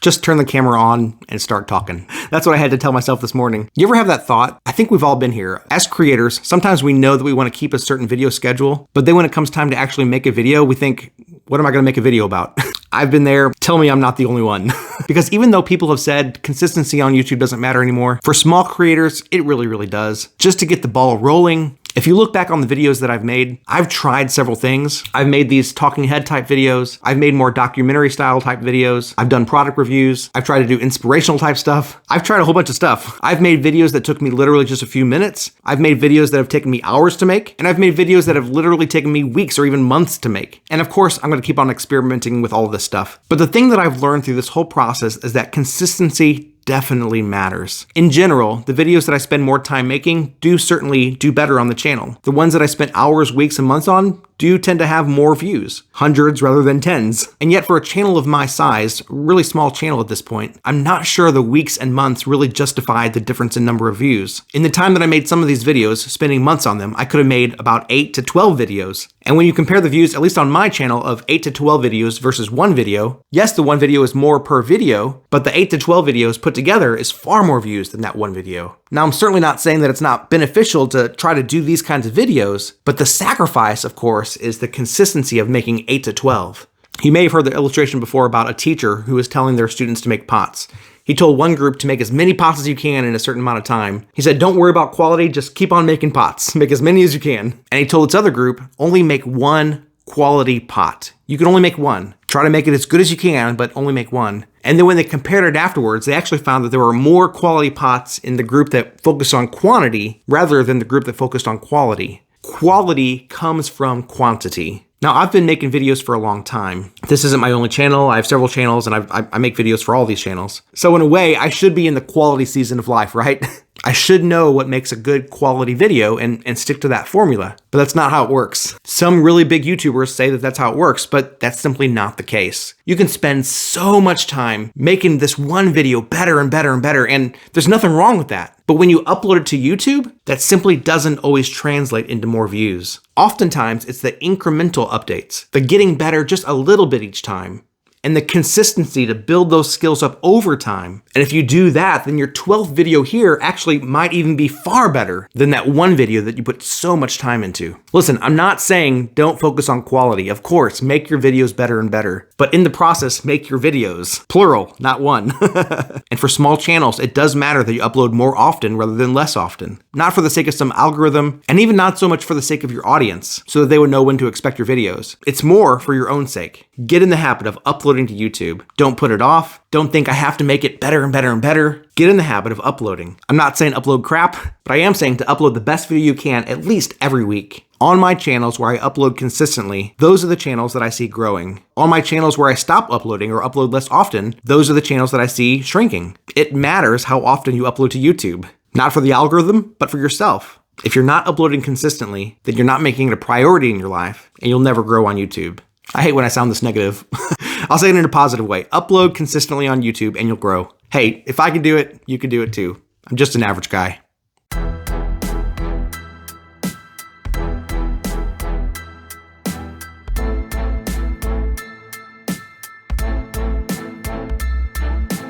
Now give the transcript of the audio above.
Just turn the camera on and start talking. That's what I had to tell myself this morning. You ever have that thought? I think we've all been here. As creators, sometimes we know that we want to keep a certain video schedule, but then when it comes time to actually make a video, we think, what am I going to make a video about? I've been there. Tell me I'm not the only one. Because even though people have said consistency on YouTube doesn't matter anymore, for small creators, it really, really does. Just to get the ball rolling. If you look back on the videos that I've made, I've tried several things. I've made these talking head type videos. I've made more documentary style type videos. I've done product reviews. I've tried to do inspirational type stuff. I've tried a whole bunch of stuff. I've made videos that took me literally just a few minutes. I've made videos that have taken me hours to make. And I've made videos that have literally taken me weeks or even months to make. And of course, I'm going to keep on experimenting with all of this stuff. But the thing that I've learned through this whole process is that consistency definitely matters. In general, the videos that I spend more time making do certainly do better on the channel. The ones that I spent hours, weeks, and months on do tend to have more views, hundreds rather than tens. And yet for a channel of my size, really small channel at this point, I'm not sure the weeks and months really justified the difference in number of views. In the time that I made some of these videos, spending months on them, I could have made about 8 to 12 videos. And when you compare the views, at least on my channel, of 8 to 12 videos versus one video, yes, the one video is more per video, but the 8 to 12 videos put together is far more views than that one video. Now, I'm certainly not saying that it's not beneficial to try to do these kinds of videos, but the sacrifice, of course, is the consistency of making 8 to 12. You may have heard the illustration before about a teacher who was telling their students to make pots. He told one group to make as many pots as you can in a certain amount of time. He said, don't worry about quality, just keep on making pots. Make as many as you can. And he told its other group, only make one quality pot. You can only make one. Try to make it as good as you can, but only make one. And then when they compared it afterwards, they actually found that there were more quality pots in the group that focused on quantity rather than the group that focused on quality. Quality comes from quantity. Now, I've been making videos for a long time. This isn't my only channel. I have several channels, and I make videos for all these channels. So in a way, I should be in the quality season of life, right? I should know what makes a good quality video and stick to that formula. But that's not how it works. Some really big YouTubers say that that's how it works, but that's simply not the case. You can spend so much time making this one video better and better and better, and there's nothing wrong with that. But when you upload it to YouTube, that simply doesn't always translate into more views. Oftentimes, it's the incremental updates, the getting better just a little bit each time, and the consistency to build those skills up over time. And if you do that, then your 12th video here actually might even be far better than that one video that you put so much time into. Listen, I'm not saying don't focus on quality. Of course, make your videos better and better. But in the process, make your videos. Plural, not one. And for small channels, it does matter that you upload more often rather than less often. Not for the sake of some algorithm, and even not so much for the sake of your audience, so that they would know when to expect your videos. It's more for your own sake. Get in the habit of uploading to YouTube. Don't put it off. Don't think I have to make it better and better and better. Get in the habit of uploading. I'm not saying upload crap, but I am saying to upload the best video you can at least every week. On my channels where I upload consistently, those are the channels that I see growing. On my channels where I stop uploading or upload less often, those are the channels that I see shrinking. It matters how often you upload to YouTube. Not for the algorithm, but for yourself. If you're not uploading consistently, then you're not making it a priority in your life, and you'll never grow on YouTube. I hate when I sound this negative. I'll say it in a positive way. Upload consistently on YouTube and you'll grow. Hey, if I can do it, you can do it too. I'm just an average guy.